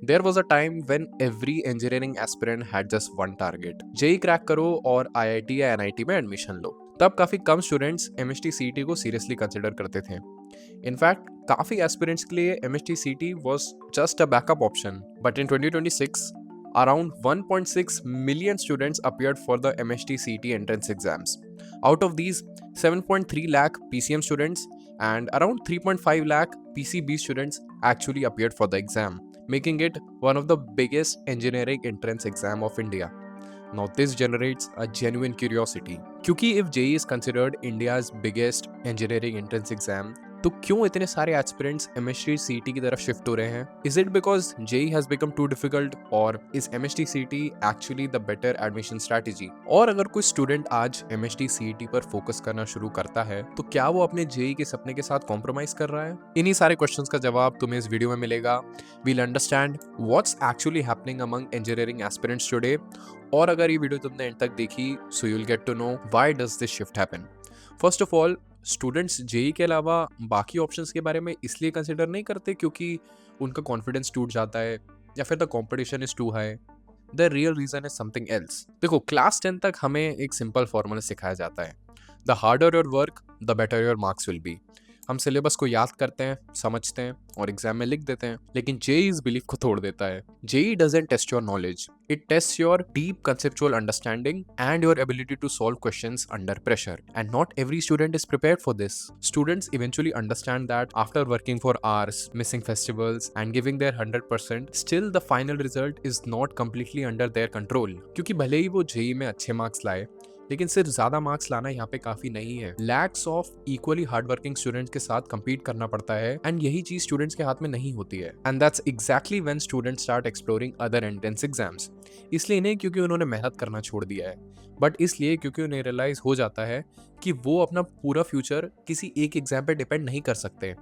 There was a time when every engineering aspirant had just one target. JEE crack करो और IIT या NIT में admission लो. तब काफी कम स्टूडेंट्स एमएचटी सीईटी को सीरियसली कंसिडर करते थे. इनफैक्ट काफी एस्पिरेंट्स के लिए MHT CET was just a backup option. But in 2026 around 1.6 million students appeared for the MHT CET entrance exams. Out of these, 7.3 lakh PCM students and around 3.5 lakh PCB students actually appeared for the exam, making it one of the biggest engineering entrance exam of India. Now this generates a genuine curiosity. क्योंकि if JEE is considered India's biggest engineering entrance exam, तो क्यों इतने सारे aspirants MHT CET की तरफ shift हो रहे हैं? Is it because JEE has become too difficult और is MHT CET actually the better admission strategy? और अगर कोई स्टूडेंट आज एमएचटी सीईटी पर फोकस करना शुरू करता है तो क्या वो अपने जेई के सपने के साथ कॉम्प्रोमाइज कर रहा है? इन्हीं सारे क्वेश्चंस का जवाब तुम्हें इस वीडियो में मिलेगा. We'll understand what's actually happening among engineering aspirants today. और अगर ये वीडियो तुमने एंड तक देखी so you will get to know why does this shift happen. First of all, students JEE के अलावा बाकी ऑप्शंस के बारे में इसलिए कंसिडर नहीं करते क्योंकि उनका कॉन्फिडेंस टूट जाता है या फिर the competition is too high. The real reason is something else. देखो, क्लास 10 तक हमें एक सिंपल फॉर्मूला सिखाया जाता है. The harder your work the better your marks will be. हम सिलेबस को याद करते हैं, समझते हैं और एग्जाम में लिख देते हैं. लेकिन जेई इस बिलीफ को तोड़ देता है. JEE doesn't test your knowledge, it test your deep conceptual understanding and your ability to solve questions under pressure. And not every student is prepared for this. Students eventually understand that after working for hours, missing festivals and giving their 100%, still the final result is not completely under their control. क्योंकि भले ही वो JEE में अच्छे marks लाए, लेकिन सिर्फ ज्यादा marks लाना यहाँ पे काफी नहीं है. Lakhs of equally hardworking students के साथ compete करना पड़ता है एंड यही चीज स्टूडेंट्स के हाथ में नहीं होती है. And that's exactly when students start exploring other entrance exams. इसलिए नहीं क्योंकि उन्होंने मेहनत करना छोड़ दिया है, बट इसलिए क्योंकि उन्हें रियलाइज हो जाता है कि वो अपना पूरा फ्यूचर किसी एक एग्जाम पे डिपेंड नहीं कर सकते.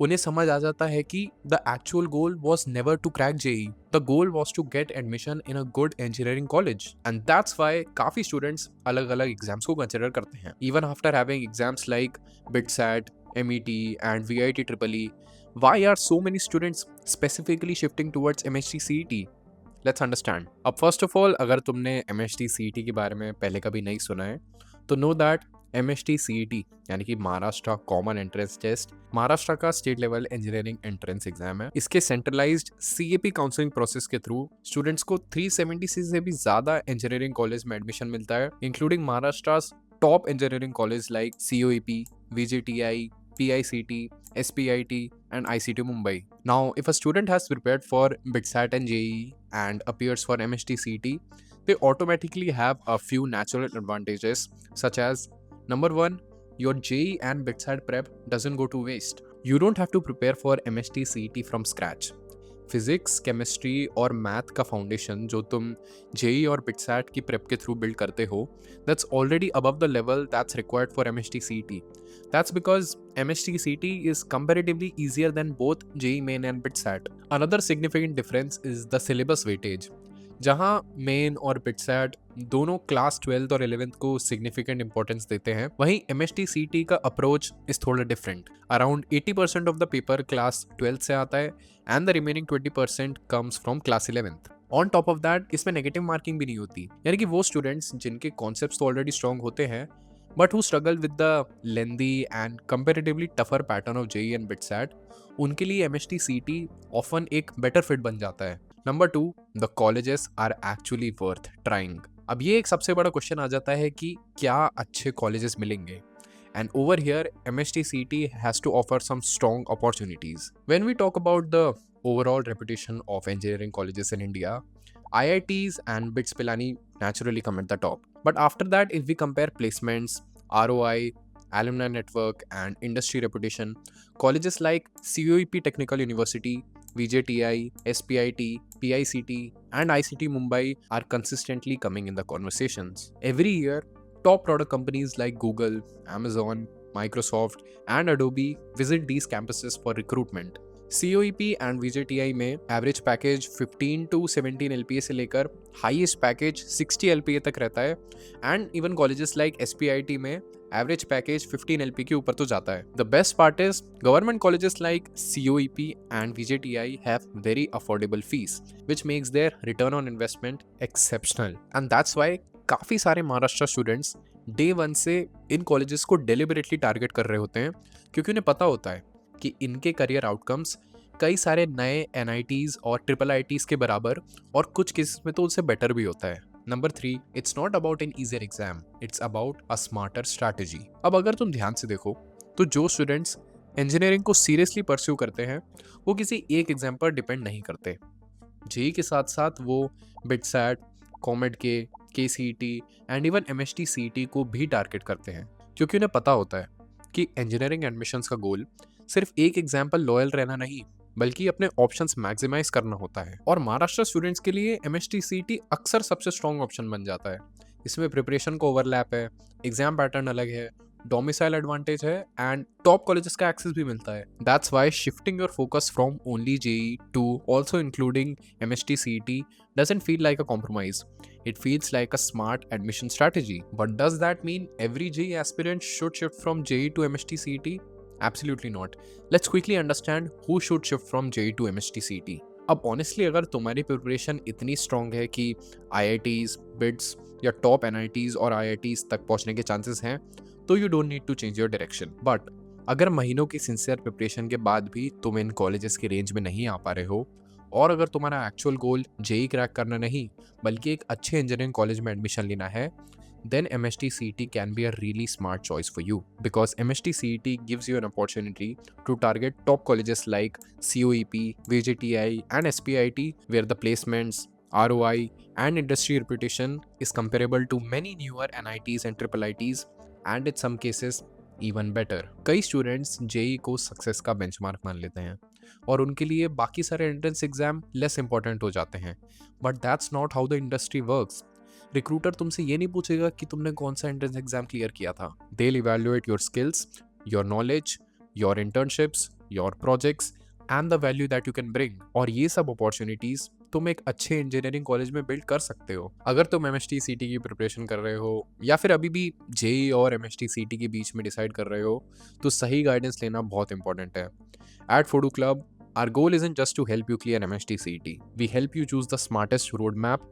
उन्हें समझ आ जाता है कि the actual goal was never to crack JEE, the goal was to get admission in a good engineering college. And that's why काफी स्टूडेंट्स अलग अलग एग्जाम्स को कंसिडर करते हैं. Even after having exams like BITSAT, MET and VIT triple E, why are so many students specifically shifting towards MHT CET? Let's understand. अब first of all, अगर तुमने MHT CET के बारे में पहले कभी नहीं सुना है तो नो दैट एमएचटी सीईटी यानी कि Maharashtra common entrance test Maharashtra का state level engineering entrance exam है. इसके सेंट्रलाइज्ड सीएपी काउंसलिंग प्रोसेस के थ्रू स्टूडेंट्स को 370 से भी ज्यादा इंजीनियरिंग कॉलेज में एडमिशन मिलता है, including Maharashtra top engineering college like COEP, VJTI, PICT, SPIT and ICT Mumbai. Now, if a student has prepared for BITSAT and JEE and appears for MHT CET, they automatically have a few natural advantages such as number 1, your JEE and BITSAT prep doesn't go to waste. You don't have to prepare for MHT CET from scratch. Physics, chemistry और math का foundation जो तुम JEE और BITSAT की prep के through build करते हो, that's already above the level that's required for MHT CET. That's because MHT CET is comparatively easier than both JEE Main and BITSAT. Another significant difference is the syllabus weightage. जहाँ main और BITSAT दोनों class 12th और 11th को significant importance देते हैं, वहीं MHT CET का approach is थोड़ा different. Around 80% of the paper class 12th से आता है and the remaining 20% comes from class 11th. On top of that इसमें नेगेटिव मार्किंग भी नहीं होती, यानी कि वो स्टूडेंट्स जिनके कॉन्सेप्ट्स तो ऑलरेडी स्ट्रॉन्ग होते हैं but who struggle with the lengthy and comparatively tougher pattern of JEE and BITSAT, उनके लिए एमएचटी सीईटी ऑफन एक बेटर फिट बन जाता है. Number 2, the colleges are actually worth trying. अब ये एक सबसे बड़ा क्वेश्चन आ जाता है कि क्या अच्छे कॉलेजेस मिलेंगे? And over here, MHT CET has to offer some strong opportunities. When we talk about the overall reputation of engineering colleges in India, IITs and BITS Pilani naturally come at the top. But after that, if we compare placements, ROI, alumni network, and industry reputation, colleges like COEP Technical University, VJTI, SPIT, PICT, and ICT Mumbai are consistently coming in the conversations. Every year, top product companies like Google, Amazon, Microsoft, and Adobe visit these campuses for recruitment. COEP and VJTI में average package 15 to 17 LPA से लेकर highest package 60 LPA तक रहता है and even colleges like SPIT में average package 15 LPA के ऊपर तो जाता है. The best part is government colleges like COEP and VJTI have very affordable fees which makes there return on investment exceptional and that's why काफ़ी सारे Maharashtra students day 1 से इन colleges को डेलिबरेटली टारगेट कर रहे होते हैं क्योंकि उन्हें पता होता है कि इनके करियर आउटकम्स कई सारे नए NITs और IIITs के बराबर और कुछ केसेस में तो उनसे बेटर भी होता है. Number 3, it's not about an easier exam, it's about a smarter strategy. अब अगर तुम ध्यान से देखो तो जो स्टूडेंट्स इंजीनियरिंग को सीरियसली परस्यू करते हैं वो किसी एक एग्जाम पर डिपेंड नहीं करते. जेई के साथ साथ वो बिटसैट, कॉमेड के CET and even MST CET को भी टारगेट करते हैं क्योंकि उन्हें पता होता है कि इंजीनियरिंग एडमिशन्स का गोल सिर्फ एक एग्जाम पर लॉयल रहना नहीं बल्कि अपने ऑप्शंस मैक्सिमाइज करना होता है. और महाराष्ट्र स्टूडेंट्स के लिए MST CET अक्सर सबसे स्ट्रॉन्ग ऑप्शन बन जाता है. इसमें प्रिपरेशन का ओवरलैप है, एग्जाम पैटर्न अलग है, डोमिसाइल एडवांटेज है एंड टॉप कॉलेजेस का एक्सेस भी मिलता है. That's why shifting your focus from only JEE to also including MST CET doesn't feel like a compromise. It feels like a smart admission strategy. But does that mean every JEE aspirant should shift from JEE to MST CET? Absolutely not. Let's quickly understand who should shift from JEE to MST CET. अब honestly अगर तुम्हारी preparation इतनी strong है कि IITs, BITS या top NITs और IITs तक पहुंचने के चांसेस हैं तो you don't need to change your direction. But अगर महीनों की सिंसियर प्रिपरेशन के बाद भी तुम इन कॉलेजेस की रेंज में नहीं आ पा रहे हो और अगर तुम्हारा एक्चुअल गोल JEE क्रैक करना नहीं बल्कि एक अच्छे इंजीनियरिंग कॉलेज में एडमिशन लेना है, then MST CET can be a really smart choice for you because MST CET gives you an opportunity to target top colleges like COEP, VJTI and SPIT where the placements, ROI and industry reputation is comparable to many newer NITs and IIITs and in some cases even better. कई students JEE को success का benchmark मान लेते हैं और उनके लिए बाकी सारे एंट्रेंस एग्जाम लेस इंपॉर्टेंट हो जाते हैं. But that's not how the industry works. Recruiter तुमसे ये नहीं पूछेगा कि तुमने कौन सा एंट्रेंस एग्जाम क्लियर किया था. They will evaluate your skills, your knowledge, your internships, your projects and the value that you can bring. और ये सब अपॉर्चुनिटीज तुम एक अच्छे इंजीनियरिंग कॉलेज में बिल्ड कर सकते हो. अगर तुम MST CET की प्रिपरेशन कर रहे हो या फिर अभी भी JEE और MST CET के बीच में डिसाइड कर रहे हो तो सही गाइडेंस लेना बहुत इंपॉर्टेंट है. At Fodu club our goal isn't just to help you clear MST CET. We help you choose the smartest roadmap,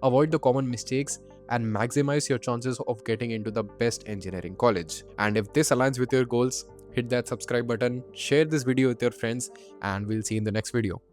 avoid the common mistakes, and maximize your chances of getting into the best engineering college. And if this aligns with your goals, hit that subscribe button, share this video with your friends, and we'll see you in the next video.